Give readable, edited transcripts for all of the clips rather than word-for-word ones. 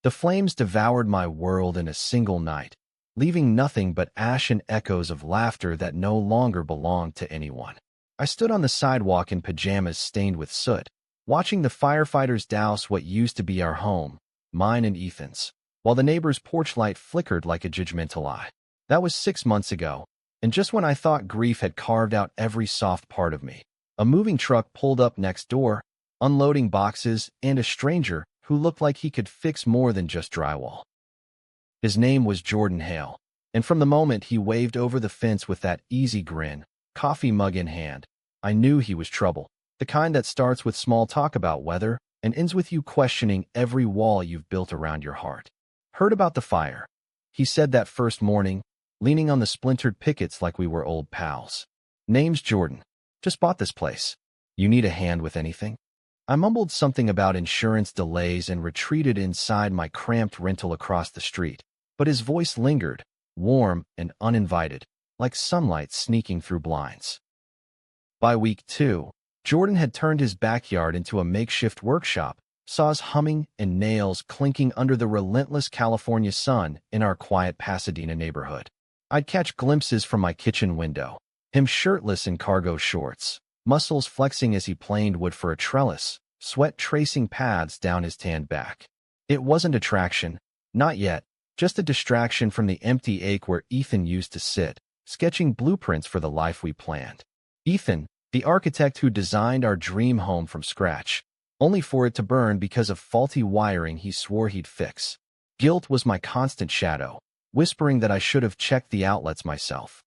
The flames devoured my world in a single night, leaving nothing but ash and echoes of laughter that no longer belonged to anyone. I stood on the sidewalk in pajamas stained with soot, watching the firefighters douse what used to be our home, mine and Ethan's, while the neighbor's porch light flickered like a judgmental eye. That was 6 months ago, and just when I thought grief had carved out every soft part of me, a moving truck pulled up next door, unloading boxes, and a stranger who looked like he could fix more than just drywall. His name was Jordan Hale, and from the moment he waved over the fence with that easy grin, coffee mug in hand, I knew he was trouble, the kind that starts with small talk about weather and ends with you questioning every wall you've built around your heart. Heard about the fire, he said that first morning, leaning on the splintered pickets like we were old pals. Name's Jordan. Just bought this place. You need a hand with anything? I mumbled something about insurance delays and retreated inside my cramped rental across the street, but his voice lingered, warm and uninvited, like sunlight sneaking through blinds. By week 2, Jordan had turned his backyard into a makeshift workshop, saws humming and nails clinking under the relentless California sun in our quiet Pasadena neighborhood. I'd catch glimpses from my kitchen window, him shirtless in cargo shorts, muscles flexing as he planed wood for a trellis, sweat tracing paths down his tanned back. It wasn't attraction, not yet, just a distraction from the empty ache where Ethan used to sit, sketching blueprints for the life we planned. Ethan, the architect who designed our dream home from scratch, only for it to burn because of faulty wiring he swore he'd fix. Guilt was my constant shadow, whispering that I should have checked the outlets myself.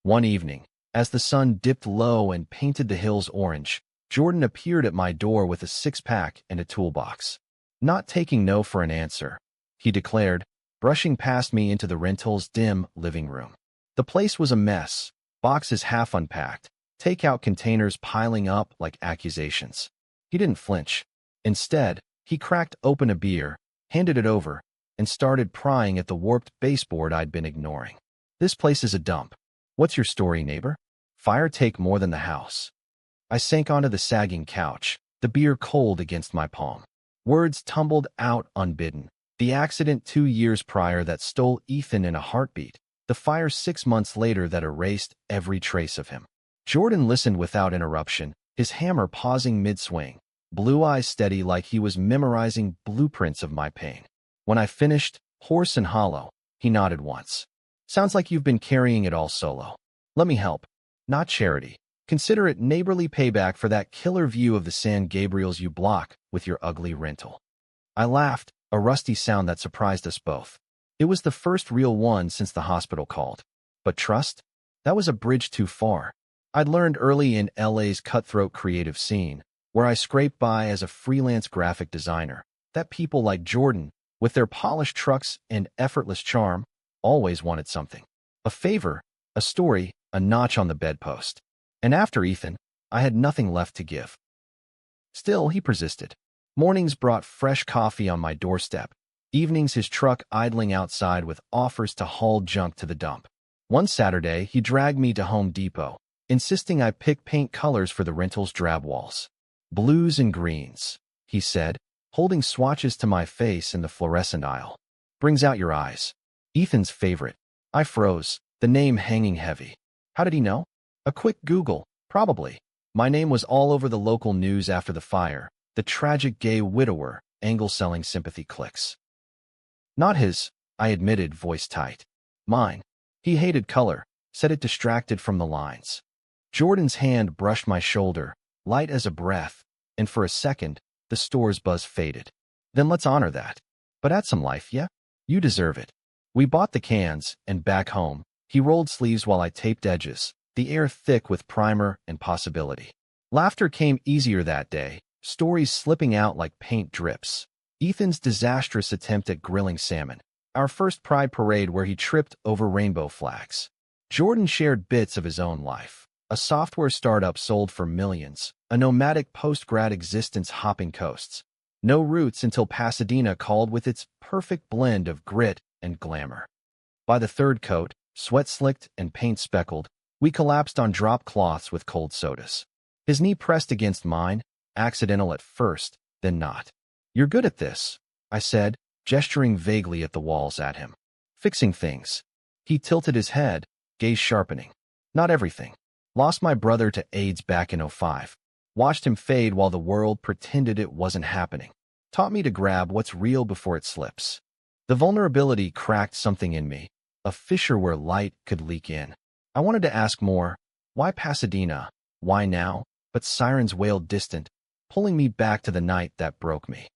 One evening, as the sun dipped low and painted the hills orange, Jordan appeared at my door with a six-pack and a toolbox. Not taking no for an answer, he declared, brushing past me into the rental's dim living room. The place was a mess, boxes half unpacked, takeout containers piling up like accusations. He didn't flinch. Instead, he cracked open a beer, handed it over, and started prying at the warped baseboard I'd been ignoring. This place is a dump. What's your story, neighbor? Fire take more than the house. I sank onto the sagging couch, the beer cold against my palm. Words tumbled out unbidden. The accident 2 years prior that stole Ethan in a heartbeat. The fire 6 months later that erased every trace of him. Jordan listened without interruption, his hammer pausing mid-swing, blue eyes steady like he was memorizing blueprints of my pain. When I finished, hoarse and hollow, he nodded once. Sounds like you've been carrying it all solo. Let me help. Not charity. Consider it neighborly payback for that killer view of the San Gabriels you block with your ugly rental. I laughed, a rusty sound that surprised us both. It was the first real one since the hospital called. But trust? That was a bridge too far. I'd learned early in LA's cutthroat creative scene, where I scraped by as a freelance graphic designer, that people like Jordan, with their polished trucks and effortless charm, always wanted something. A favor, a story, a notch on the bedpost. And after Ethan, I had nothing left to give. Still, he persisted. Mornings brought fresh coffee on my doorstep. Evenings his truck idling outside with offers to haul junk to the dump. One Saturday, he dragged me to Home Depot, insisting I pick paint colors for the rental's drab walls. Blues and greens, he said, holding swatches to my face in the fluorescent aisle. Brings out your eyes. Ethan's favorite. I froze, the name hanging heavy. How did he know? A quick Google, probably. My name was all over the local news after the fire, the tragic gay widower, angle-selling sympathy clicks. Not his, I admitted, voice tight. Mine. He hated color, said it distracted from the lines. Jordan's hand brushed my shoulder, light as a breath, and for a second, the store's buzz faded. Then let's honor that. But add some life, yeah? You deserve it. We bought the cans, and back home, he rolled sleeves while I taped edges, the air thick with primer and possibility. Laughter came easier that day, stories slipping out like paint drips. Ethan's disastrous attempt at grilling salmon, our first pride parade where he tripped over rainbow flags. Jordan shared bits of his own life. A software startup sold for millions, a nomadic post-grad existence hopping coasts. No roots until Pasadena called with its perfect blend of grit and glamour. By the third coat, sweat-slicked and paint-speckled, we collapsed on drop cloths with cold sodas. His knee pressed against mine, accidental at first, then not. You're good at this, I said, gesturing vaguely at the walls at him. Fixing things. He tilted his head, gaze sharpening. Not everything. Lost my brother to AIDS back in '05. Watched him fade while the world pretended it wasn't happening. Taught me to grab what's real before it slips. The vulnerability cracked something in me, a fissure where light could leak in. I wanted to ask more. Why Pasadena? Why now? But sirens wailed distant, pulling me back to the night that broke me.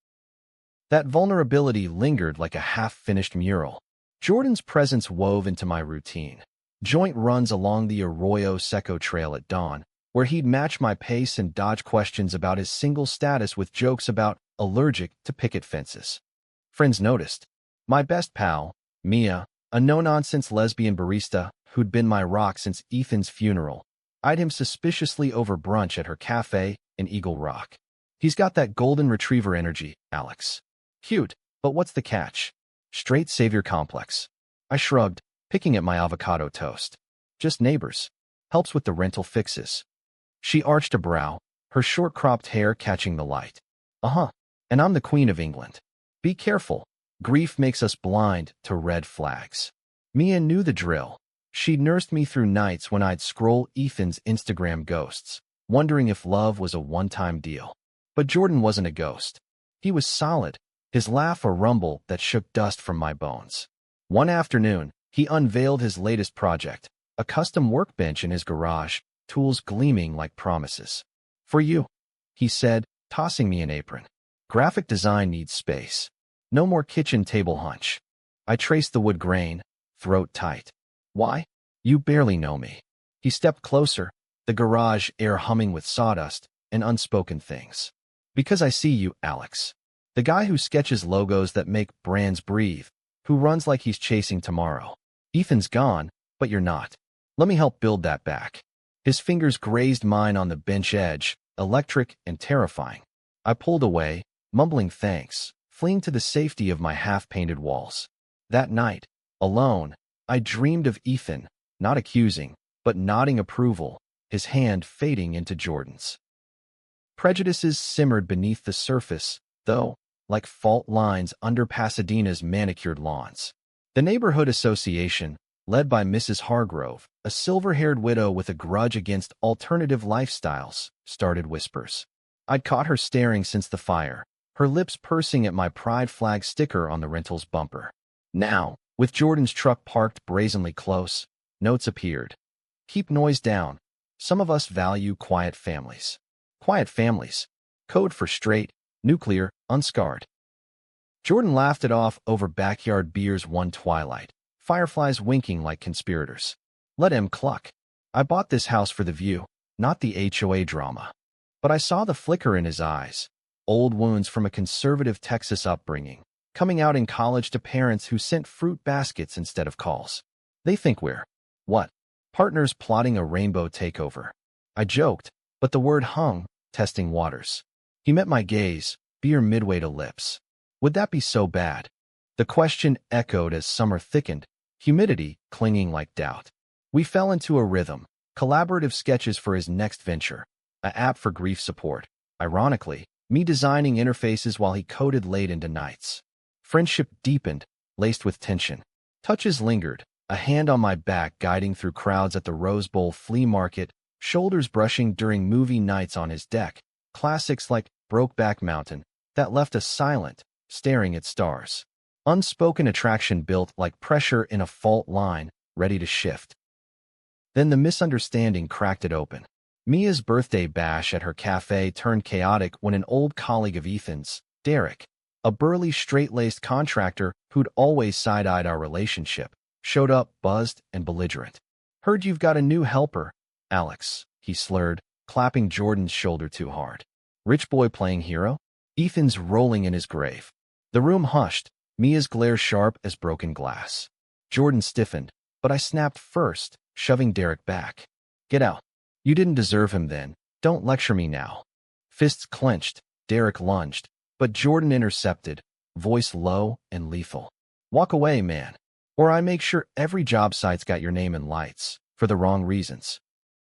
That vulnerability lingered like a half-finished mural. Jordan's presence wove into my routine. Joint runs along the Arroyo Seco Trail at dawn, where he'd match my pace and dodge questions about his single status with jokes about allergic to picket fences. Friends noticed. My best pal, Mia, a no-nonsense lesbian barista who'd been my rock since Ethan's funeral, eyed him suspiciously over brunch at her cafe in Eagle Rock. He's got that golden retriever energy, Alex. Cute, but what's the catch? Straight savior complex. I shrugged, picking at my avocado toast. Just neighbors. Helps with the rental fixes. She arched a brow, her short-cropped hair catching the light. Uh-huh. And I'm the Queen of England. Be careful. Grief makes us blind to red flags. Mia knew the drill. She'd nursed me through nights when I'd scroll Ethan's Instagram ghosts, wondering if love was a one-time deal. But Jordan wasn't a ghost. He was solid, his laugh a rumble that shook dust from my bones. One afternoon, he unveiled his latest project, a custom workbench in his garage, tools gleaming like promises. For you, he said, tossing me an apron. Graphic design needs space. No more kitchen table hunch. I traced the wood grain, throat tight. Why? You barely know me. He stepped closer, the garage air humming with sawdust and unspoken things. Because I see you, Alex. The guy who sketches logos that make brands breathe, who runs like he's chasing tomorrow. Ethan's gone, but you're not. Let me help build that back. His fingers grazed mine on the bench edge, electric and terrifying. I pulled away, mumbling thanks, fleeing to the safety of my half-painted walls. That night, alone, I dreamed of Ethan, not accusing, but nodding approval, his hand fading into Jordan's. Prejudices simmered beneath the surface, though, like fault lines under Pasadena's manicured lawns. The neighborhood association, led by Mrs. Hargrove, a silver-haired widow with a grudge against alternative lifestyles, started whispers. I'd caught her staring since the fire, her lips pursing at my pride flag sticker on the rental's bumper. Now, with Jordan's truck parked brazenly close, notes appeared. Keep noise down. Some of us value quiet families. Quiet families. Code for straight, nuclear, unscarred. Jordan laughed it off over backyard beers one twilight, fireflies winking like conspirators. Let him cluck. I bought this house for the view, not the HOA drama. But I saw the flicker in his eyes, old wounds from a conservative Texas upbringing, coming out in college to parents who sent fruit baskets instead of calls. They think we're, what? Partners plotting a rainbow takeover. I joked, but the word hung, testing waters. He met my gaze, beer midway to lips. Would that be so bad? The question echoed as summer thickened, humidity clinging like doubt. We fell into a rhythm, collaborative sketches for his next venture, an app for grief support. Ironically, me designing interfaces while he coded late into nights. Friendship deepened, laced with tension. Touches lingered, a hand on my back guiding through crowds at the Rose Bowl flea market, shoulders brushing during movie nights on his deck, classics like Brokeback Mountain that left us silent, staring at stars. Unspoken attraction built like pressure in a fault line, ready to shift. Then the misunderstanding cracked it open. Mia's birthday bash at her cafe turned chaotic when an old colleague of Ethan's, Derek, a burly, straight-laced contractor who'd always side-eyed our relationship, showed up buzzed and belligerent. Heard you've got a new helper, Alex, he slurred, clapping Jordan's shoulder too hard. Rich boy playing hero? Ethan's rolling in his grave. The room hushed, Mia's glare sharp as broken glass. Jordan stiffened, but I snapped first, shoving Derek back. Get out. You didn't deserve him then. Don't lecture me now. Fists clenched, Derek lunged, but Jordan intercepted, voice low and lethal. Walk away, man. Or I make sure every job site's got your name in lights, for the wrong reasons.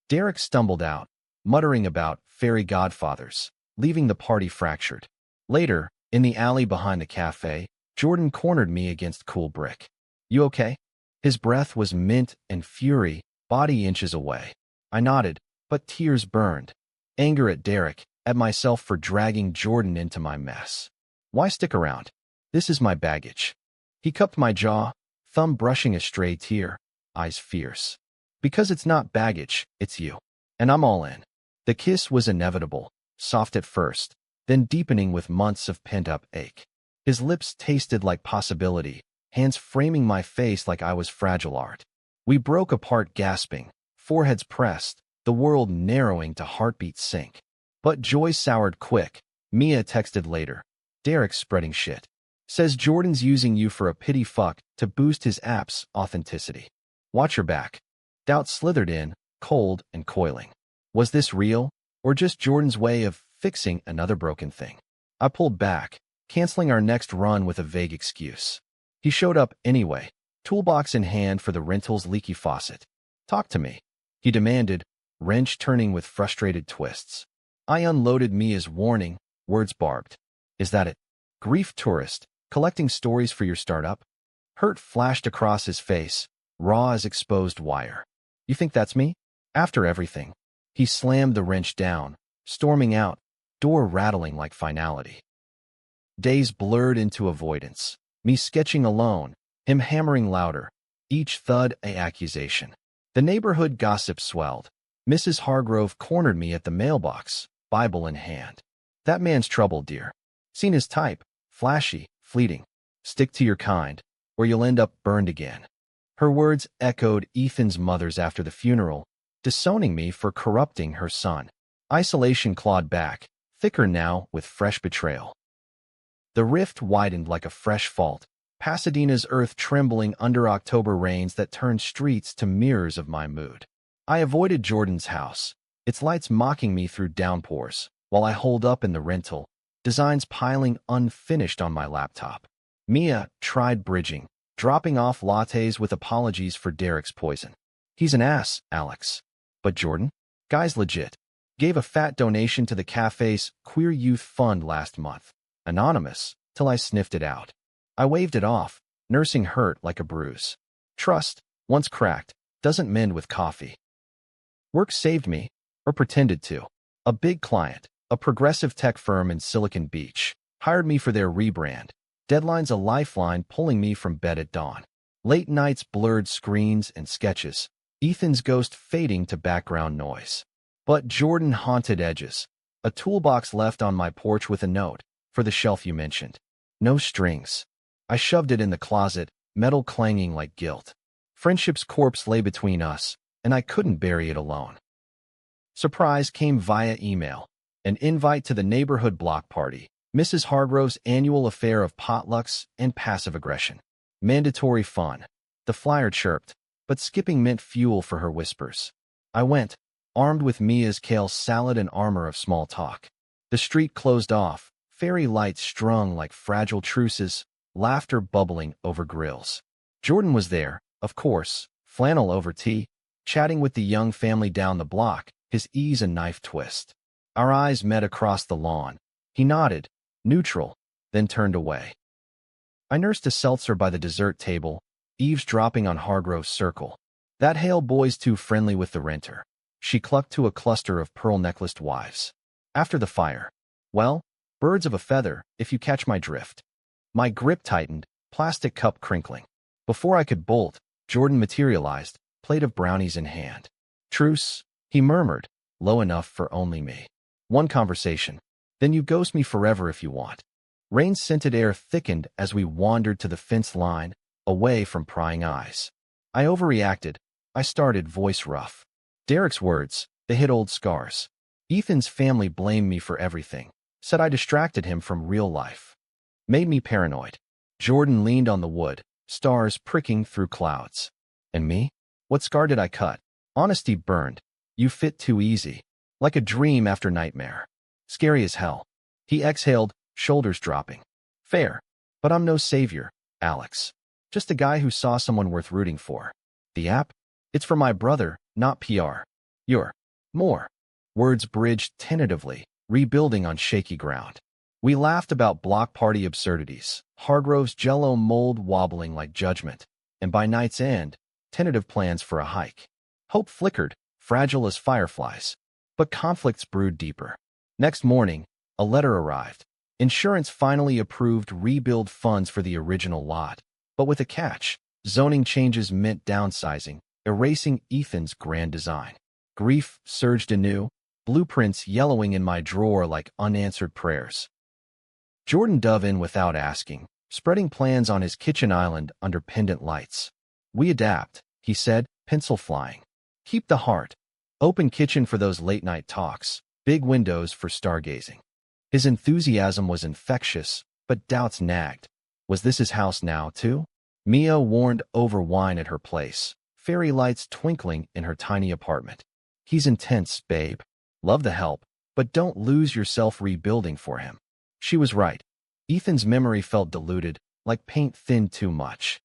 Derek stumbled out, muttering about fairy godfathers, leaving the party fractured. Later, in the alley behind the cafe, Jordan cornered me against cool brick. You okay? His breath was mint and fury, body inches away. I nodded, but tears burned. Anger at Derek, at myself for dragging Jordan into my mess. Why stick around? This is my baggage. He cupped my jaw, thumb brushing a stray tear, eyes fierce. Because it's not baggage, it's you. And I'm all in. The kiss was inevitable, soft at first, then deepening with months of pent-up ache. His lips tasted like possibility, hands framing my face like I was fragile art. We broke apart gasping, foreheads pressed, the world narrowing to heartbeat sync. But joy soured quick. Mia texted later. Derek's spreading shit. Says Jordan's using you for a pity fuck to boost his app's authenticity. Watch your back. Doubt slithered in, cold and coiling. Was this real, or just Jordan's way of fixing another broken thing? I pulled back, canceling our next run with a vague excuse. He showed up anyway, toolbox in hand for the rental's leaky faucet. Talk to me, he demanded, wrench turning with frustrated twists. I unloaded Mia's warning, words barbed. Is that it? Grief tourist, collecting stories for your startup? Hurt flashed across his face, raw as exposed wire. You think that's me? After everything. He slammed the wrench down, storming out, door rattling like finality. Days blurred into avoidance. Me sketching alone, him hammering louder, each thud a accusation. The neighborhood gossip swelled. Mrs. Hargrove cornered me at the mailbox, Bible in hand. That man's trouble, dear. Seen his type, flashy, fleeting. Stick to your kind, or you'll end up burned again. Her words echoed Ethan's mother's after the funeral, disowning me for corrupting her son. Isolation clawed back, thicker now with fresh betrayal. The rift widened like a fresh fault, Pasadena's earth trembling under October rains that turned streets to mirrors of my mood. I avoided Jordan's house, its lights mocking me through downpours, while I holed up in the rental, designs piling unfinished on my laptop. Mia tried bridging, dropping off lattes with apologies for Derek's poison. He's an ass, Alex. But Jordan? Guy's legit. Gave a fat donation to the cafe's Queer Youth Fund last month. Anonymous, till I sniffed it out. I waved it off, nursing hurt like a bruise. Trust, once cracked, doesn't mend with coffee. Work saved me, or pretended to. A big client, a progressive tech firm in Silicon Beach, hired me for their rebrand. Deadline's a lifeline pulling me from bed at dawn. Late nights blurred screens and sketches, Ethan's ghost fading to background noise. But Jordan haunted edges. A toolbox left on my porch with a note, for the shelf you mentioned. No strings. I shoved it in the closet, metal clanging like guilt. Friendship's corpse lay between us, and I couldn't bury it alone. Surprise came via email. An invite to the neighborhood block party, Mrs. Hargrove's annual affair of potlucks and passive aggression. Mandatory fun. The flyer chirped, but skipping meant fuel for her whispers. I went, armed with Mia's kale salad and armor of small talk. The street closed off, fairy lights strung like fragile truces, laughter bubbling over grills. Jordan was there, of course, flannel over tea, chatting with the young family down the block, his ease a knife twist. Our eyes met across the lawn. He nodded, neutral, then turned away. I nursed a seltzer by the dessert table, eavesdropping on Hargrove's circle. That Hale boy's too friendly with the renter. She clucked to a cluster of pearl-necklaced wives. After the fire. Well, birds of a feather, if you catch my drift. My grip tightened, plastic cup crinkling. Before I could bolt, Jordan materialized, plate of brownies in hand. Truce, he murmured, low enough for only me. One conversation. Then you ghost me forever if you want. Rain-scented air thickened as we wandered to the fence line, away from prying eyes. I overreacted. I started voice rough. Derek's words, they hit old scars. Ethan's family blamed me for everything. Said I distracted him from real life. Made me paranoid. Jordan leaned on the wood, stars pricking through clouds. And me? What scar did I cut? Honesty burned. You fit too easy. Like a dream after nightmare. Scary as hell. He exhaled, shoulders dropping. Fair. But I'm no savior, Alex. Just a guy who saw someone worth rooting for. The app? It's for my brother, not PR. You're more. Words bridged tentatively, rebuilding on shaky ground. We laughed about block party absurdities, Hargrove's jello mold wobbling like judgment, and by night's end, tentative plans for a hike. Hope flickered, fragile as fireflies, but conflicts brewed deeper. Next morning, a letter arrived. Insurance finally approved rebuild funds for the original lot, but with a catch. Zoning changes meant downsizing, erasing Ethan's grand design. Grief surged anew, blueprints yellowing in my drawer like unanswered prayers. Jordan dove in without asking, spreading plans on his kitchen island under pendant lights. "We adapt," he said, pencil flying. "Keep the heart. Open kitchen for those late-night talks, big windows for stargazing." His enthusiasm was infectious, but doubts nagged. Was this his house now, too? Mia warned over wine at her place, fairy lights twinkling in her tiny apartment. "He's intense, babe. Love the help, but don't lose yourself rebuilding for him." She was right. Ethan's memory felt diluted, like paint thinned too much.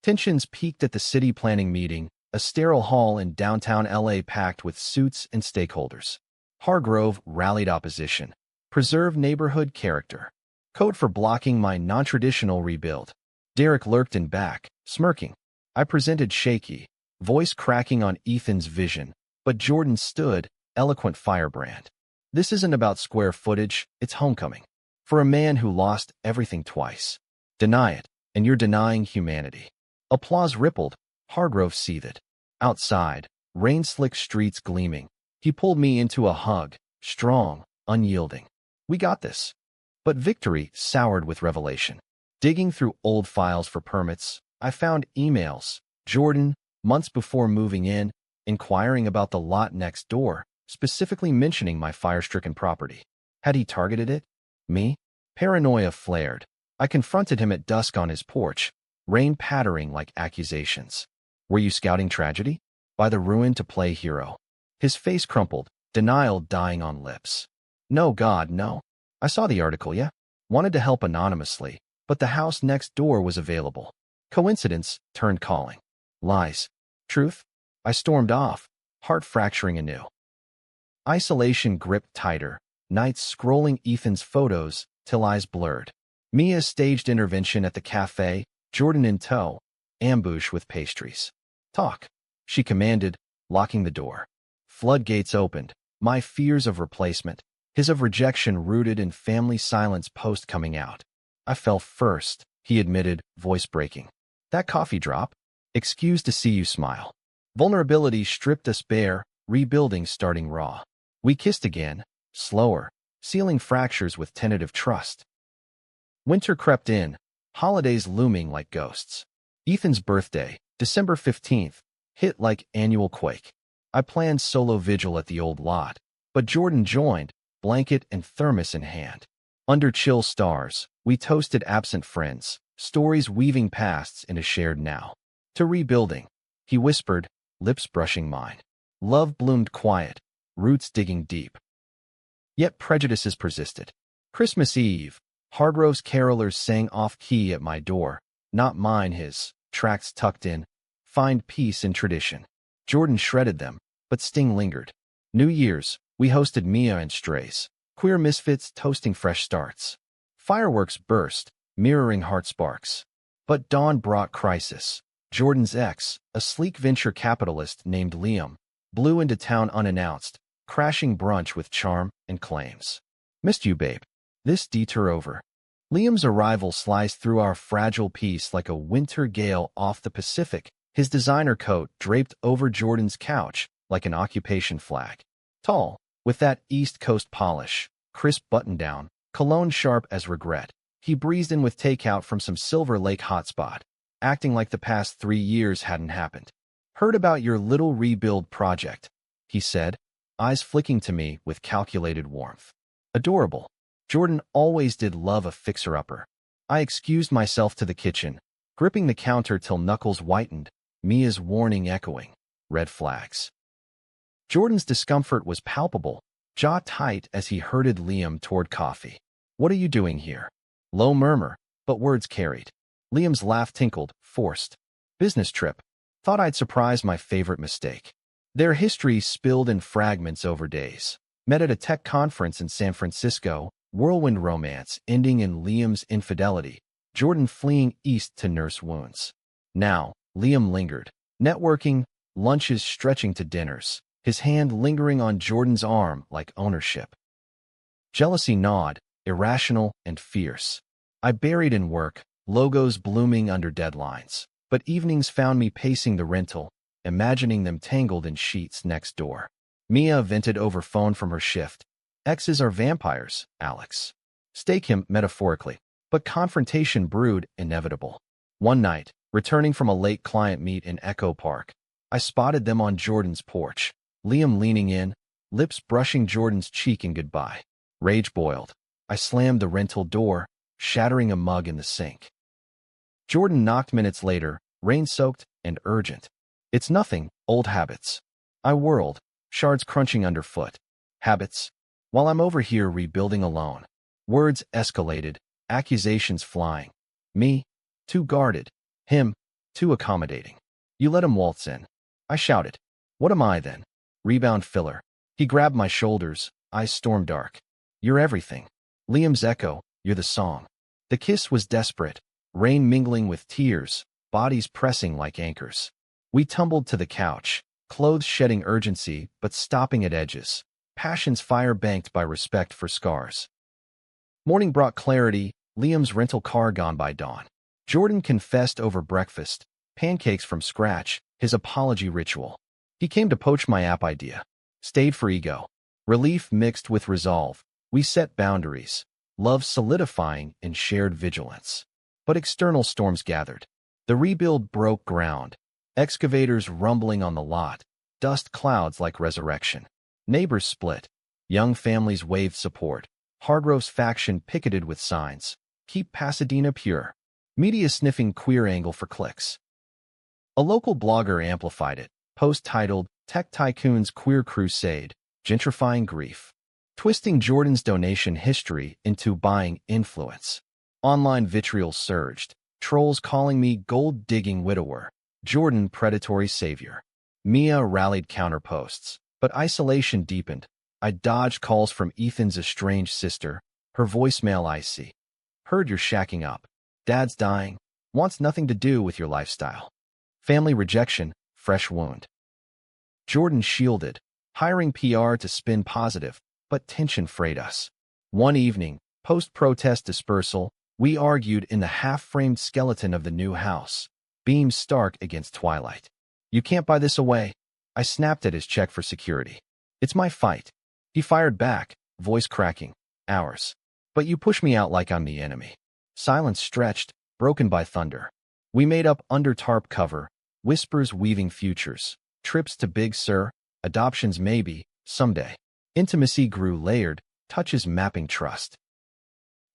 Tensions peaked at the city planning meeting, a sterile hall in downtown LA packed with suits and stakeholders. Hargrove rallied opposition. Preserve neighborhood character. Code for blocking my non-traditional rebuild. Derek lurked in back, smirking. I presented shaky, voice cracking on Ethan's vision, but Jordan stood, eloquent firebrand. "This isn't about square footage, it's homecoming. For a man who lost everything twice. Deny it, and you're denying humanity." Applause rippled. Hargrove seethed. Outside, rain-slick streets gleaming. He pulled me into a hug, strong, unyielding. "We got this." But victory soured with revelation. Digging through old files for permits, I found emails. Jordan, months before moving in, inquiring about the lot next door, specifically mentioning my fire-stricken property. Had he targeted it? Me? Paranoia flared. I confronted him at dusk on his porch, rain pattering like accusations. "Were you scouting tragedy? By the ruin to play hero?" His face crumpled, denial dying on lips. "No, God, no. I saw the article, yeah? Wanted to help anonymously, but the house next door was available. Coincidence turned calling. Lies. Truth?" I stormed off, heart fracturing anew. Isolation gripped tighter, nights scrolling Ethan's photos till eyes blurred. Mia staged intervention at the cafe, Jordan in tow, ambush with pastries. "Talk," she commanded, locking the door. Floodgates opened, my fears of replacement, his of rejection rooted in family silence post coming out. "I fell first," he admitted, voice breaking. "That coffee drop? Excuse to see you smile." Vulnerability stripped us bare, rebuilding starting raw. We kissed again, slower, sealing fractures with tentative trust. Winter crept in, holidays looming like ghosts. Ethan's birthday, December 15th, hit like annual quake. I planned solo vigil at the old lot, but Jordan joined, blanket and thermos in hand. Under chill stars, we toasted absent friends, stories weaving pasts in a shared now. "To rebuilding," he whispered, lips brushing mine. Love bloomed quiet, roots digging deep. Yet prejudices persisted. Christmas Eve, Hargrove's carolers sang off-key at my door, not mine his, tracks tucked in, "Find peace in tradition." Jordan shredded them, but sting lingered. New Year's, we hosted Mia and strays, queer misfits toasting fresh starts. Fireworks burst, mirroring heart sparks. But dawn brought crisis. Jordan's ex, a sleek venture capitalist named Liam, blew into town unannounced, crashing brunch with charm and claims. "Missed you, babe." This detour over. Liam's arrival sliced through our fragile peace like a winter gale off the Pacific, his designer coat draped over Jordan's couch like an occupation flag. Tall, with that East Coast polish, crisp button-down, cologne sharp as regret, he breezed in with takeout from some Silver Lake hotspot, acting like the past 3 years hadn't happened. "Heard about your little rebuild project," he said, eyes flicking to me with calculated warmth. Adorable. Jordan always did love a fixer-upper. I excused myself to the kitchen, gripping the counter till knuckles whitened, Mia's warning echoing. Red flags. Jordan's discomfort was palpable, jaw tight as he herded Liam toward coffee. "What are you doing here?" Low murmur, but words carried. Liam's laugh tinkled, forced. "Business trip. Thought I'd surprise my favorite mistake." Their history spilled in fragments over days. Met at a tech conference in San Francisco, Whirlwind romance ending in Liam's infidelity, Jordan fleeing east to nurse wounds. Now, Liam lingered. Networking, lunches stretching to dinners, his hand lingering on Jordan's arm like ownership. Jealousy gnawed, irrational and fierce. I buried in work, logos blooming under deadlines, but evenings found me pacing the rental, imagining them tangled in sheets next door. Mia vented over phone from her shift. Exes are vampires, Alex. Stake him metaphorically, but confrontation brewed inevitable. One night, returning from a late client meet in Echo Park, I spotted them on Jordan's porch, Liam leaning in, lips brushing Jordan's cheek in goodbye. Rage boiled. I slammed the rental door, shattering a mug in the sink. Jordan knocked minutes later, rain-soaked and urgent. It's nothing, old habits. I whirled, shards crunching underfoot. Habits? While I'm over here rebuilding alone. Words escalated, accusations flying. Me? Too guarded. Him? Too accommodating. You let him waltz in. I shouted. What am I then? Rebound filler. He grabbed my shoulders, eyes storm dark. You're everything. Liam's echo, you're the song. The kiss was desperate, rain mingling with tears, bodies pressing like anchors. We tumbled to the couch, clothes shedding urgency but stopping at edges, passion's fire banked by respect for scars. Morning brought clarity, Liam's rental car gone by dawn. Jordan confessed over breakfast, pancakes from scratch, his apology ritual. He came to poach my app idea. Stayed for ego. Relief mixed with resolve. We set boundaries, love solidifying in shared vigilance. But external storms gathered. The rebuild broke ground, excavators rumbling on the lot, dust clouds like resurrection. Neighbors split, young families waved support, Hargrove's faction picketed with signs, keep Pasadena pure, media sniffing queer angle for clicks. A local blogger amplified it, post titled, Tech Tycoon's Queer Crusade, Gentrifying Grief. Twisting Jordan's donation history into buying influence. Online vitriol surged, trolls calling me gold-digging widower, Jordan predatory savior. Mia rallied counterposts, but isolation deepened. I dodged calls from Ethan's estranged sister, her voicemail icy. Heard you're shacking up. Dad's dying, wants nothing to do with your lifestyle. Family rejection, fresh wound. Jordan shielded, hiring PR to spin positive, but tension frayed us. One evening, post-protest dispersal, we argued in the half-framed skeleton of the new house, beams stark against twilight. You can't buy this away. I snapped at his check for security. It's my fight. He fired back, voice cracking. Ours. But you push me out like I'm the enemy. Silence stretched, broken by thunder. We made up under tarp cover, whispers weaving futures, trips to Big Sur, adoptions maybe, someday. Intimacy grew layered, touches mapping trust.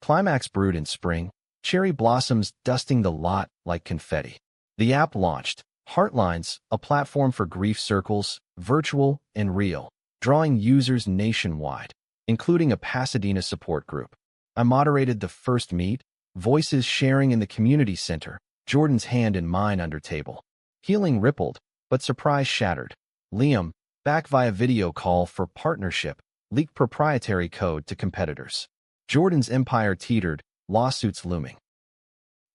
Climax brewed in spring, cherry blossoms dusting the lot like confetti. The app launched, Heartlines, a platform for grief circles, virtual and real, drawing users nationwide, including a Pasadena support group. I moderated the first meet, voices sharing in the community center, Jordan's hand in mine under table. Healing rippled, but surprise shattered. Liam, back via video call for partnership, leaked proprietary code to competitors. Jordan's empire teetered, lawsuits looming.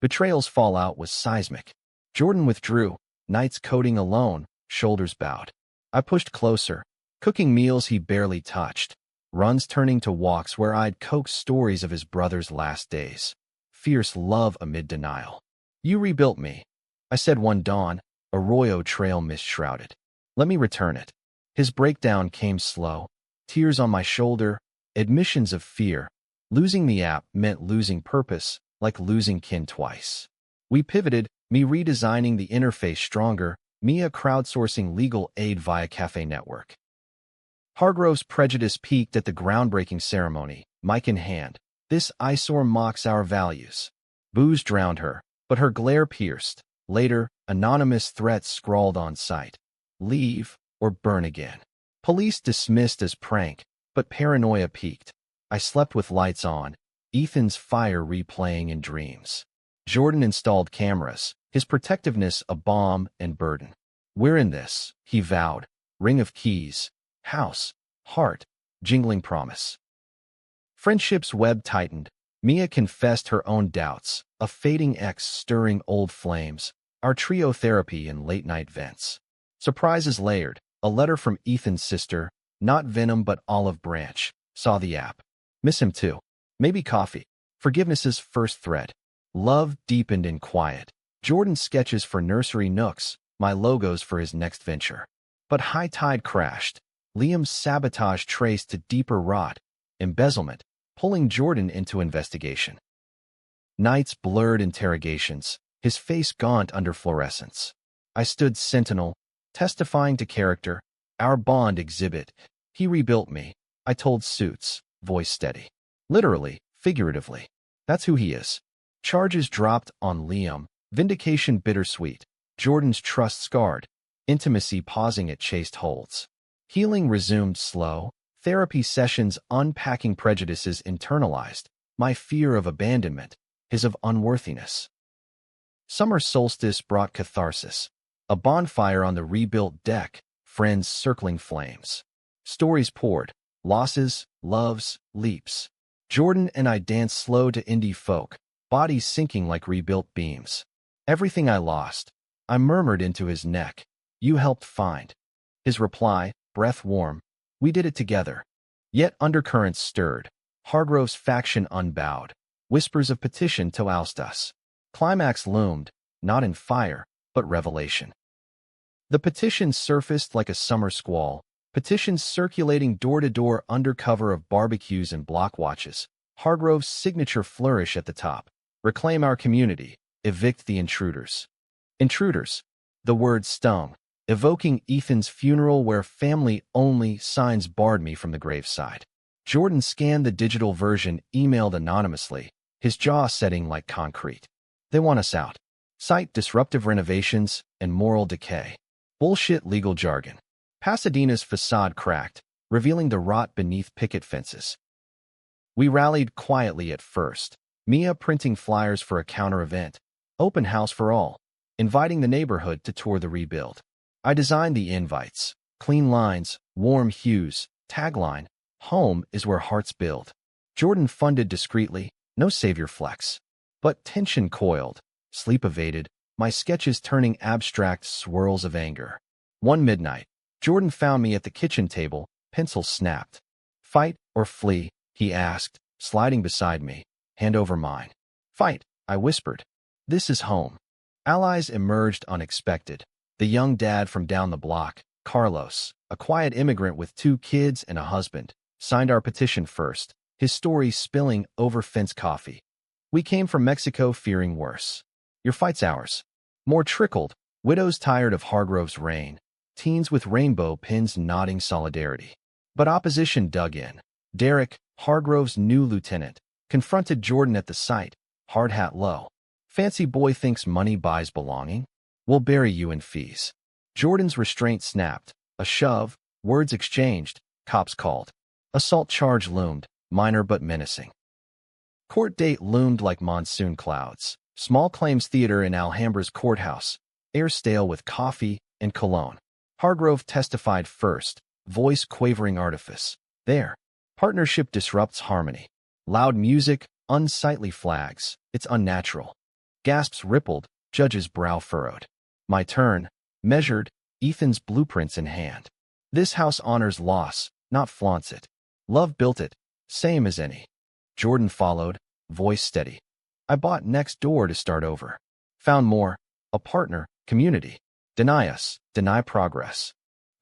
Betrayal's fallout was seismic. Jordan withdrew, nights coding alone, shoulders bowed. I pushed closer, cooking meals he barely touched, runs turning to walks where I'd coax stories of his brother's last days. Fierce love amid denial. You rebuilt me, I said one dawn, Arroyo Trail mist-shrouded. Let me return it. His breakdown came slow, tears on my shoulder, admissions of fear. Losing the app meant losing purpose, like losing kin twice. We pivoted, me redesigning the interface stronger, Mia crowdsourcing legal aid via Cafe Network. Hargrove's prejudice peaked at the groundbreaking ceremony, mic in hand. This eyesore mocks our values. Booze drowned her, but her glare pierced. Later, anonymous threats scrawled on site. Leave or burn again. Police dismissed as prank, but paranoia peaked. I slept with lights on, Ethan's fire replaying in dreams. Jordan installed cameras, his protectiveness a balm and burden. We're in this, he vowed. Ring of keys, house, heart, jingling promise. Friendship's web tightened. Mia confessed her own doubts, a fading ex stirring old flames, our trio therapy and late-night vents. Surprises layered. A letter from Ethan's sister, not Venom but Olive Branch, saw the app. Miss him too. Maybe coffee. Forgiveness's first thread. Love deepened in quiet. Jordan's sketches for nursery nooks, my logos for his next venture. But high tide crashed. Liam's sabotage traced to deeper rot, embezzlement, pulling Jordan into investigation. Nights blurred interrogations, his face gaunt under fluorescence. I stood sentinel, testifying to character, our bond exhibit. He rebuilt me, I told Suits, voice steady. Literally, figuratively. That's who he is. Charges dropped on Liam, vindication bittersweet, Jordan's trust scarred, intimacy pausing at chaste holds. Healing resumed slow, therapy sessions unpacking prejudices internalized, my fear of abandonment, his of unworthiness. Summer solstice brought catharsis, a bonfire on the rebuilt deck, friends circling flames. Stories poured, losses, loves, leaps. Jordan and I danced slow to indie folk, bodies sinking like rebuilt beams. Everything I lost, I murmured into his neck. You helped find. His reply, breath warm, we did it together. Yet undercurrents stirred, Hargrove's faction unbowed, whispers of petition to oust us. Climax loomed, not in fire, but revelation. The petition surfaced like a summer squall, petitions circulating door-to-door under cover of barbecues and block watches. Hargrove's signature flourish at the top. Reclaim our community, evict the intruders. Intruders. The word stung, evoking Ethan's funeral where family-only signs barred me from the graveside. Jordan scanned the digital version, emailed anonymously, his jaw setting like concrete. They want us out. Cite disruptive renovations and moral decay. Bullshit legal jargon. Pasadena's facade cracked, revealing the rot beneath picket fences. We rallied quietly at first, Mia printing flyers for a counter-event, open house for all, inviting the neighborhood to tour the rebuild. I designed the invites, clean lines, warm hues, tagline, home is where hearts build. Jordan funded discreetly, no savior flex. But tension coiled, sleep evaded, my sketches turning abstract swirls of anger. One midnight, Jordan found me at the kitchen table, pencil snapped. Fight or flee, he asked, sliding beside me, hand over mine. Fight, I whispered. This is home. Allies emerged unexpected. The young dad from down the block, Carlos, a quiet immigrant with 2 kids and a husband, signed our petition first, his story spilling over fence coffee. We came from Mexico fearing worse. Your fight's ours. More trickled, widows tired of Hargrove's reign, teens with rainbow pins nodding solidarity. But opposition dug in. Derek, Hargrove's new lieutenant, confronted Jordan at the site, hard hat low. Fancy boy thinks money buys belonging? We'll bury you in fees. Jordan's restraint snapped. A shove, words exchanged, cops called. Assault charge loomed, minor but menacing. Court date loomed like monsoon clouds. Small claims theater in Alhambra's courthouse, air stale with coffee and cologne. Hargrove testified first, voice quavering artifice. There. Partnership disrupts harmony. Loud music, unsightly flags. It's unnatural. Gasps rippled, judge's brow furrowed. My turn, measured, Ethan's blueprints in hand. This house honors loss, not flaunts it. Love built it, same as any. Jordan followed, voice steady. I bought next door to start over. Found more, a partner, community. Deny us, deny progress.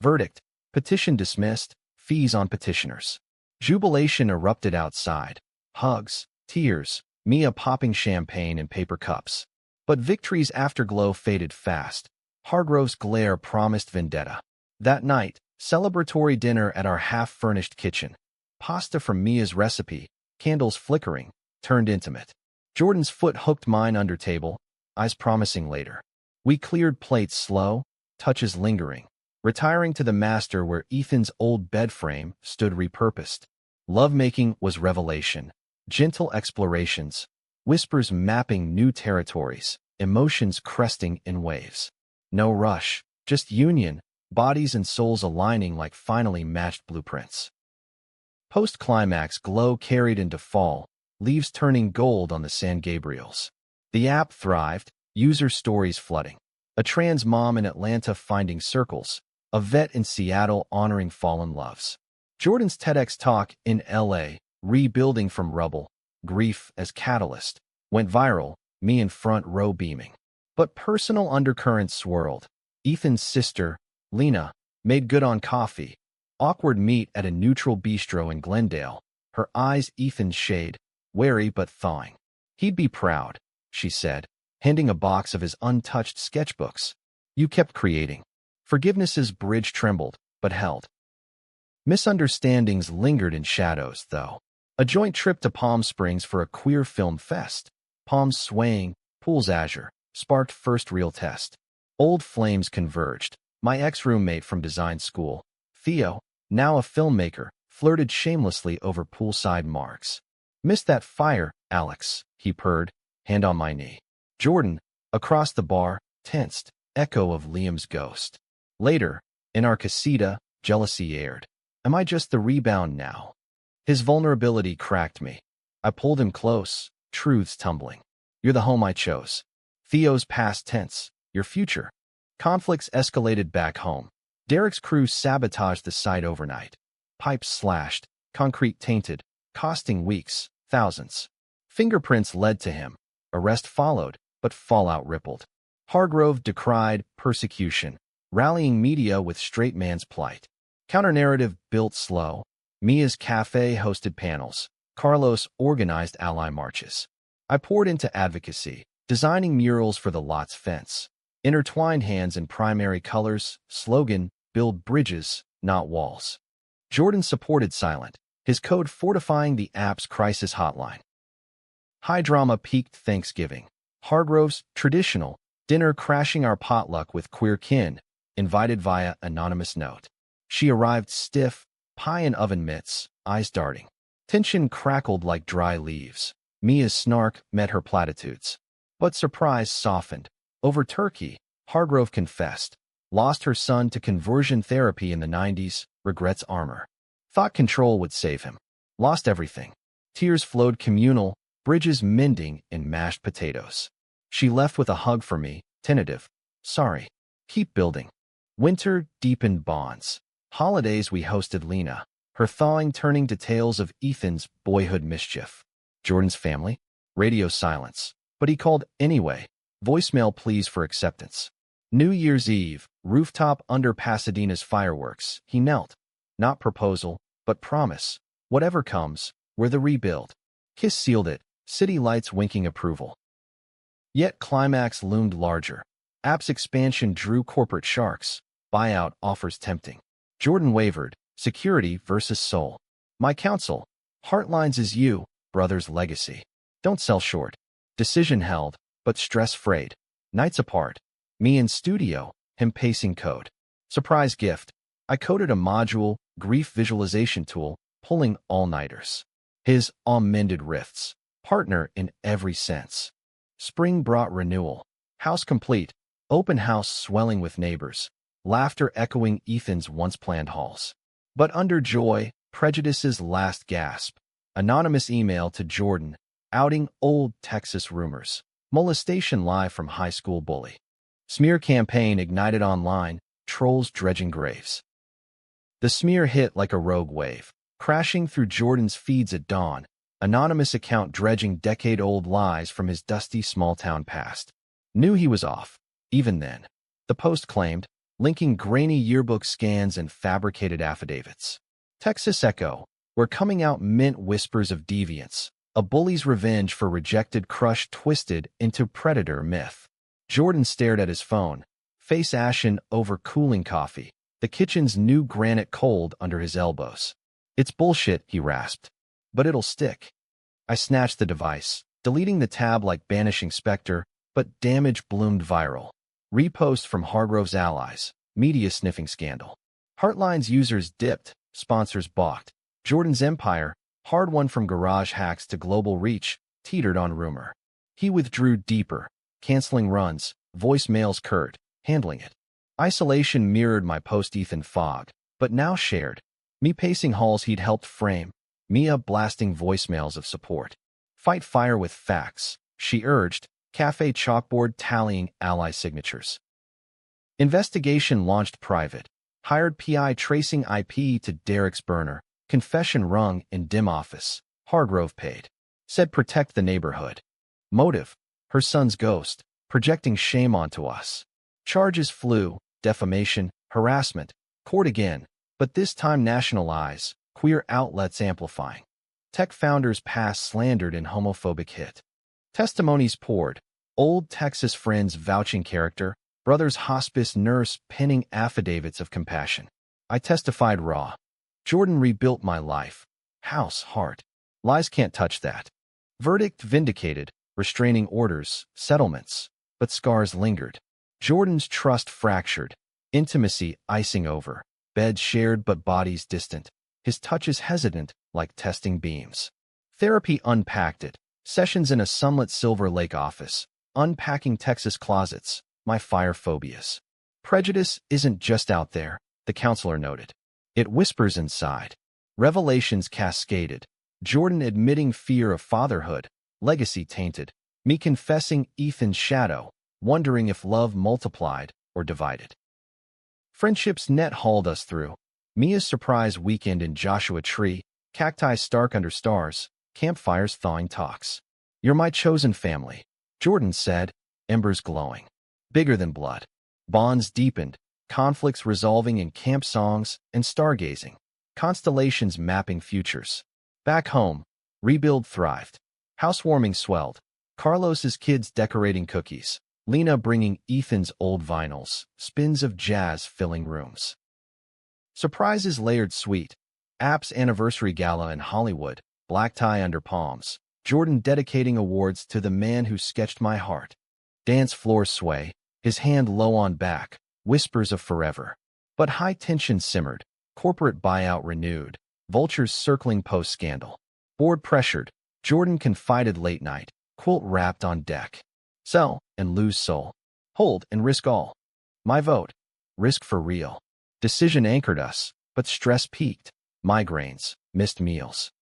Verdict, petition dismissed, fees on petitioners. Jubilation erupted outside. Hugs, tears, Mia popping champagne in paper cups. But victory's afterglow faded fast. Hargrove's glare promised vendetta. That night, celebratory dinner at our half-furnished kitchen. Pasta from Mia's recipe, candles flickering, turned intimate. Jordan's foot hooked mine under table, eyes promising later. We cleared plates slow, touches lingering, retiring to the master where Ethan's old bed frame stood repurposed. Lovemaking was revelation, gentle explorations, whispers mapping new territories, emotions cresting in waves. No rush, just union, bodies and souls aligning like finally matched blueprints. Post-climax glow carried into fall, leaves turning gold on the San Gabriels. The app thrived, user stories flooding. A trans mom in Atlanta finding circles, a vet in Seattle honoring fallen loves. Jordan's TEDx talk in LA, rebuilding from rubble, grief as catalyst, went viral, me in front row beaming. But personal undercurrents swirled. Ethan's sister, Lena, made good on coffee. Awkward meet at a neutral bistro in Glendale, her eyes Ethan's shade, wary but thawing. He'd be proud, she said, handing a box of his untouched sketchbooks. You kept creating. Forgiveness's bridge trembled, but held. Misunderstandings lingered in shadows, though. A joint trip to Palm Springs for a queer film fest. Palms swaying, pools azure, sparked first real test. Old flames converged. My ex-roommate from design school, Theo, now a filmmaker, flirted shamelessly over poolside marks. Missed that fire, Alex, he purred, hand on my knee. Jordan, across the bar, tensed, echo of Liam's ghost. Later, in our casita, jealousy aired. Am I just the rebound now? His vulnerability cracked me. I pulled him close, truths tumbling. You're the home I chose. Theo's past tense, your future. Conflicts escalated back home. Derek's crew sabotaged the site overnight. Pipes slashed, concrete tainted, costing weeks, thousands. Fingerprints led to him. Arrest followed, but fallout rippled. Hargrove decried persecution, rallying media with straight man's plight. Counter-narrative built slow. Mia's cafe hosted panels. Carlos organized ally marches. I poured into advocacy, designing murals for the lot's fence. Intertwined hands in primary colors, slogan, build bridges, not walls. Jordan supported silent, his code fortifying the app's crisis hotline. High drama peaked Thanksgiving. Hargrove's traditional dinner crashing our potluck with queer kin, invited via anonymous note. She arrived stiff, pie in oven mitts, eyes darting. Tension crackled like dry leaves. Mia's snark met her platitudes. But surprise softened. Over turkey, Hargrove confessed. Lost her son to conversion therapy in the 90s, regrets armor. Thought control would save him. Lost everything. Tears flowed communal, bridges mending in mashed potatoes. She left with a hug for me, tentative. Sorry. Keep building. Winter deepened bonds. Holidays we hosted Lena, her thawing turning to tales of Ethan's boyhood mischief. Jordan's family? Radio silence. But he called anyway. Voicemail pleas for acceptance. New Year's Eve, rooftop under Pasadena's fireworks. He knelt. Not proposal, but promise. Whatever comes, we're the rebuild. Kiss sealed it, city lights winking approval. Yet climax loomed larger. App's expansion drew corporate sharks. Buyout offers tempting. Jordan wavered. Security versus soul. My counsel. Heartlines is you, brother's legacy. Don't sell short. Decision held, but stress frayed. Nights apart. Me in studio, him pacing code. Surprise gift. I coded a module, grief visualization tool, pulling all-nighters. His all-mended rifts. Partner in every sense. Spring brought renewal. House complete. Open house swelling with neighbors. Laughter echoing Ethan's once-planned halls. But under joy, prejudice's last gasp. Anonymous email to Jordan, outing old Texas rumors. Molestation live from high school bully. Smear campaign ignited online, trolls dredging graves. The smear hit like a rogue wave, crashing through Jordan's feeds at dawn, anonymous account dredging decade-old lies from his dusty small-town past. Knew he was off, even then. The Post claimed, linking grainy yearbook scans and fabricated affidavits. Texas Echo, where coming out meant whispers of deviance, a bully's revenge for rejected crush twisted into predator myth. Jordan stared at his phone, face ashen over cooling coffee, the kitchen's new granite cold under his elbows. It's bullshit, he rasped. But it'll stick. I snatched the device, deleting the tab like banishing specter, but damage bloomed viral. Repost from Hargrove's allies, media sniffing scandal. Heartline's users dipped, sponsors balked. Jordan's empire, hard won from garage hacks to global reach, teetered on rumor. He withdrew deeper, canceling runs, voicemails curt, handling it. Isolation mirrored my post-Ethan fog, but now shared. Me pacing halls he'd helped frame, Mia blasting voicemails of support. Fight fire with facts, she urged, cafe chalkboard tallying ally signatures. Investigation launched private. Hired PI tracing IP to Derek's burner. Confession rung in dim office. Hargrove paid. Said protect the neighborhood. Motive: her son's ghost, projecting shame onto us. Charges flew: defamation, harassment, court again, but this time national eyes, queer outlets amplifying. Tech founders past slandered in homophobic hit. Testimonies poured. Old Texas friends vouching character, brother's hospice nurse penning affidavits of compassion. I testified raw. Jordan rebuilt my life. House, heart. Lies can't touch that. Verdict vindicated, restraining orders, settlements. But scars lingered. Jordan's trust fractured. Intimacy icing over. Beds shared but bodies distant. His touches hesitant, like testing beams. Therapy unpacked it. Sessions in a sunlit Silver Lake office. Unpacking Texas closets. My fire phobias. Prejudice isn't just out there, the counselor noted. It whispers inside. Revelations cascaded. Jordan admitting fear of fatherhood. Legacy tainted. Me confessing Ethan's shadow. Wondering if love multiplied or divided. Friendship's net hauled us through. Mia's surprise weekend in Joshua Tree. Cacti stark under stars. Campfires thawing talks. You're my chosen family, Jordan said, embers glowing. Bigger than blood. Bonds deepened, conflicts resolving in camp songs and stargazing. Constellations mapping futures. Back home, rebuild thrived. Housewarming swelled. Carlos's kids decorating cookies. Lena bringing Ethan's old vinyls. Spins of jazz filling rooms. Surprises layered sweet. App's anniversary gala in Hollywood. Black tie under palms. Jordan dedicating awards to the man who sketched my heart. Dance floor sway, his hand low on back, whispers of forever. But high tension simmered, corporate buyout renewed, vultures circling post-scandal. Board pressured, Jordan confided late night, quilt wrapped on deck. Sell and lose soul. Hold and risk all. My vote. Risk for real. Decision anchored us, but stress peaked. Migraines, missed meals.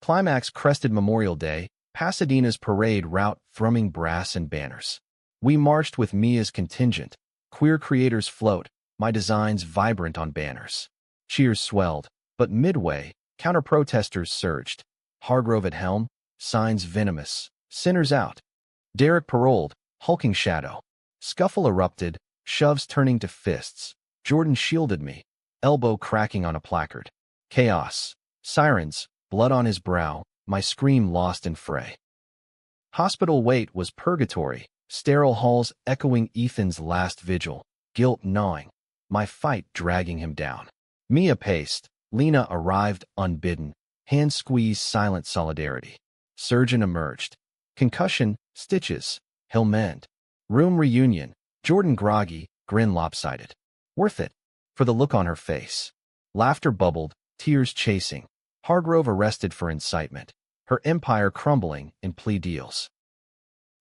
Climax crested Memorial Day, Pasadena's parade route thrumming brass and banners. We marched with Mia's contingent. Queer creators float, my designs vibrant on banners. Cheers swelled, but midway, counter-protesters surged. Hargrove at helm, signs venomous, sinners out. Derek paroled, hulking shadow. Scuffle erupted, shoves turning to fists. Jordan shielded me, elbow cracking on a placard. Chaos. Sirens, blood on his brow, my scream lost in fray. Hospital wait was purgatory, sterile halls echoing Ethan's last vigil, guilt gnawing, my fight dragging him down. Mia paced, Lena arrived unbidden, hand squeeze silent solidarity. Surgeon emerged. Concussion, stitches, he'll mend. Room reunion, Jordan groggy, grin lopsided. Worth it, for the look on her face. Laughter bubbled, tears chasing. Hargrove arrested for incitement, her empire crumbling in plea deals.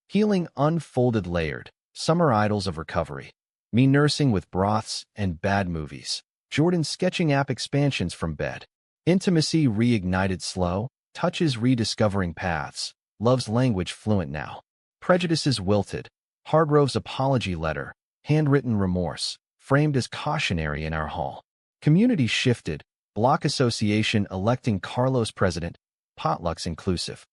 Healing unfolded layered, summer idols of recovery. Me nursing with broths and bad movies. Jordan sketching app expansions from bed. Intimacy reignited slow, touches rediscovering paths. Love's language fluent now. Prejudices wilted. Hargrove's apology letter, handwritten remorse, framed as cautionary in our hall. Community shifted. Block Association electing Carlos president, potlucks inclusive.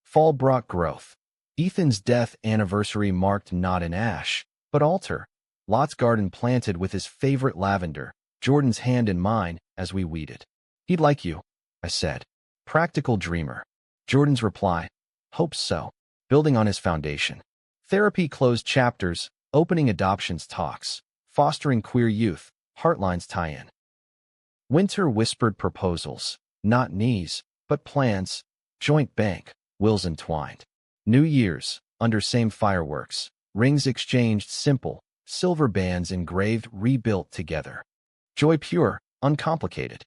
Fall brought growth. Ethan's death anniversary marked not an ash, but altar. Lot's garden planted with his favorite lavender, Jordan's hand in mine as we weeded. He'd like you, I said. Practical dreamer. Jordan's reply, hope so, building on his foundation. Therapy closed chapters, opening adoptions talks, fostering queer youth, Heartlines tie-in. Winter whispered proposals, not knees, but plans, joint bank, wills entwined. New Year's, under same fireworks, rings exchanged simple, silver bands engraved rebuilt together. Joy pure, uncomplicated.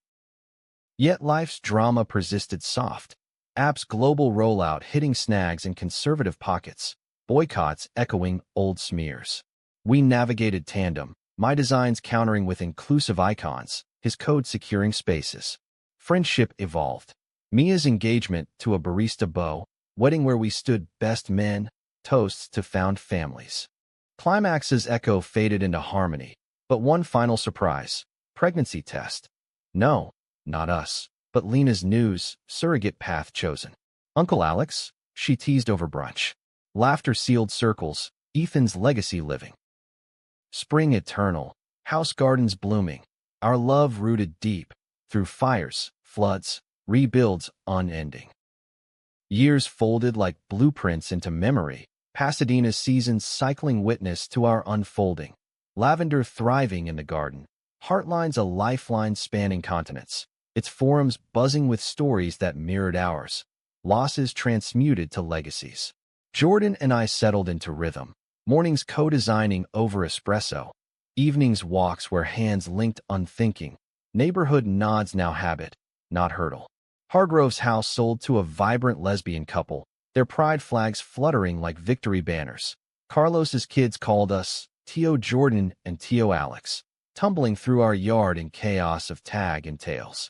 Yet life's drama persisted soft. App's global rollout hitting snags in conservative pockets, boycotts echoing old smears. We navigated tandem, my designs countering with inclusive icons, his code securing spaces. Friendship evolved. Mia's engagement to a barista beau, wedding where we stood best men, toasts to found families. Climax's echo faded into harmony, but one final surprise, pregnancy test. No, not us, but Lena's news, surrogate path chosen. Uncle Alex, she teased over brunch. Laughter sealed circles, Ethan's legacy living. Spring eternal, house gardens blooming, our love rooted deep, through fires, floods, rebuilds unending. Years folded like blueprints into memory, Pasadena's seasons cycling witness to our unfolding. Lavender thriving in the garden, Heartline's a lifeline spanning continents, its forums buzzing with stories that mirrored ours, losses transmuted to legacies. Jordan and I settled into rhythm, mornings co-designing over espresso, evenings walks where hands linked unthinking, neighborhood nods now habit, not hurdle. Hargrove's house sold to a vibrant lesbian couple, their pride flags fluttering like victory banners. Carlos's kids called us Tio Jordan and Tio Alex, tumbling through our yard in chaos of tag and tails.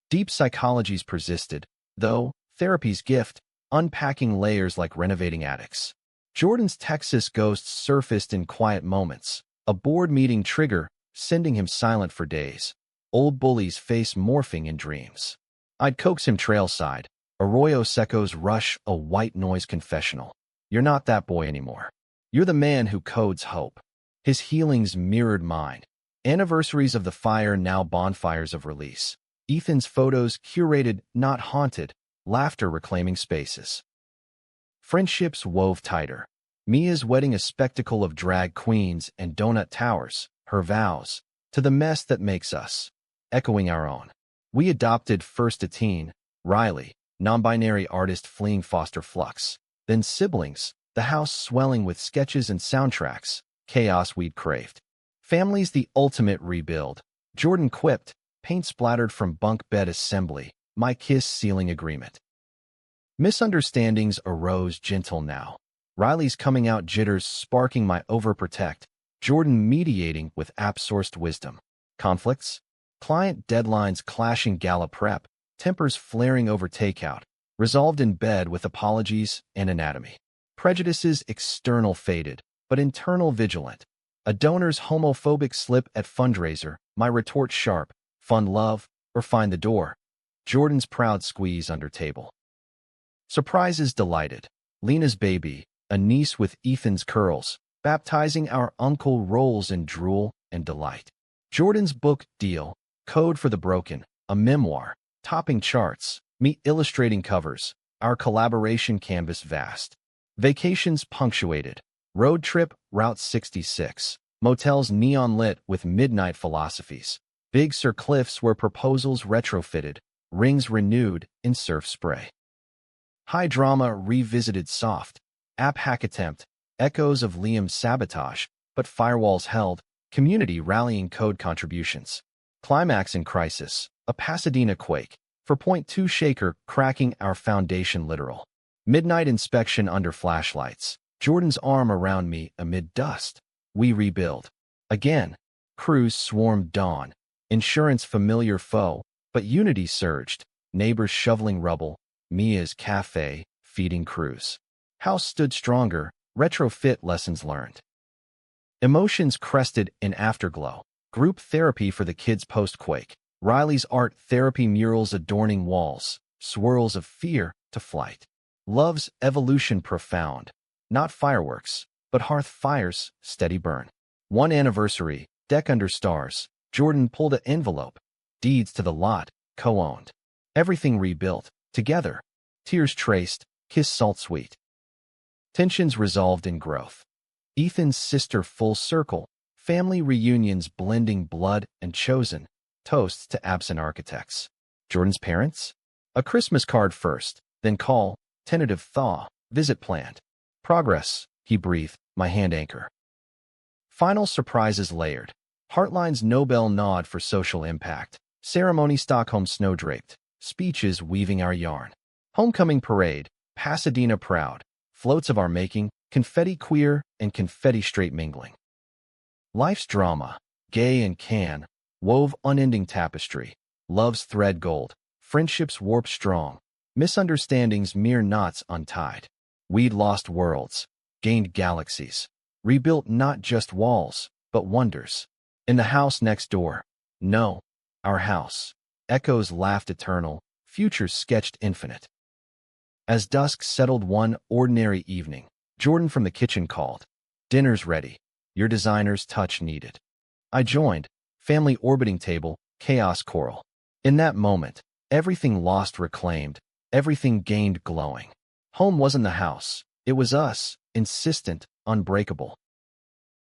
Deep psychologies persisted, though, therapy's gift, unpacking layers like renovating attics. Jordan's Texas ghosts surfaced in quiet moments, a board meeting trigger, sending him silent for days. Old bully's face morphing in dreams. I'd coax him trailside, Arroyo Seco's rush, a white noise confessional. You're not that boy anymore. You're the man who codes hope. His healings mirrored mine. Anniversaries of the fire, now bonfires of release. Ethan's photos curated, not haunted, laughter reclaiming spaces. Friendships wove tighter. Mia's wedding a spectacle of drag queens and donut towers, her vows, to the mess that makes us, echoing our own. We adopted first a teen, Riley, non-binary artist fleeing foster flux, then siblings, the house swelling with sketches and soundtracks, chaos we'd craved. Family's the ultimate rebuild, Jordan quipped, paint splattered from bunk bed assembly, my kiss sealing agreement. Misunderstandings arose gentle now. Riley's coming out jitters sparking my overprotect, Jordan mediating with app-sourced wisdom. Conflicts? Client deadlines clashing gala prep, tempers flaring over takeout, resolved in bed with apologies and anatomy. Prejudices external faded, but internal vigilant. A donor's homophobic slip at fundraiser, my retort sharp, fund love, or find the door. Jordan's proud squeeze under table. Surprises delighted. Lena's baby, a niece with Ethan's curls, baptizing our uncle rolls in drool and delight. Jordan's book deal, Code for the Broken, a memoir, topping charts, me illustrating covers, our collaboration canvas vast. Vacations punctuated. Road trip, Route 66. Motels neon lit with midnight philosophies. Big Sur cliffs where proposals retrofitted, rings renewed in surf spray. High drama revisited soft. App hack attempt, echoes of Liam's sabotage, but firewalls held, community rallying code contributions. Climax in crisis, a Pasadena quake, for point two shaker cracking our foundation literal. Midnight inspection under flashlights, Jordan's arm around me amid dust. We rebuild. Again, crews swarmed dawn. Insurance familiar foe, but unity surged. Neighbors shoveling rubble. Mia's cafe, feeding crews. House stood stronger, retrofit lessons learned. Emotions crested in afterglow. Group therapy for the kids post-quake. Riley's art therapy murals adorning walls. Swirls of fear to flight. Love's evolution profound. Not fireworks, but hearth fires, steady burn. One anniversary, deck under stars. Jordan pulled an envelope. Deeds to the lot, co-owned. Everything rebuilt, together. Tears traced, kiss salt sweet. Tensions resolved in growth. Ethan's sister full circle, family reunions blending blood and chosen, toasts to absent architects. Jordan's parents? A Christmas card first, then call, tentative thaw, visit planned. Progress, he breathed, my hand anchor. Final surprises layered. Heartline's Nobel nod for social impact. Ceremony Stockholm snowdraped. Speeches weaving our yarn. Homecoming parade, Pasadena proud. Floats of our making, confetti queer and confetti straight mingling. Life's drama, gay and can, wove unending tapestry. Love's thread gold, friendships warp strong, misunderstandings mere knots untied. We'd lost worlds, gained galaxies, rebuilt not just walls, but wonders. In the house next door, no, our house, echoes laughed eternal, futures sketched infinite. As dusk settled one ordinary evening, Jordan from the kitchen called. Dinner's ready. Your designer's touch needed. I joined. Family orbiting table, chaos choral. In that moment, everything lost reclaimed, everything gained glowing. Home wasn't the house. It was us, insistent, unbreakable.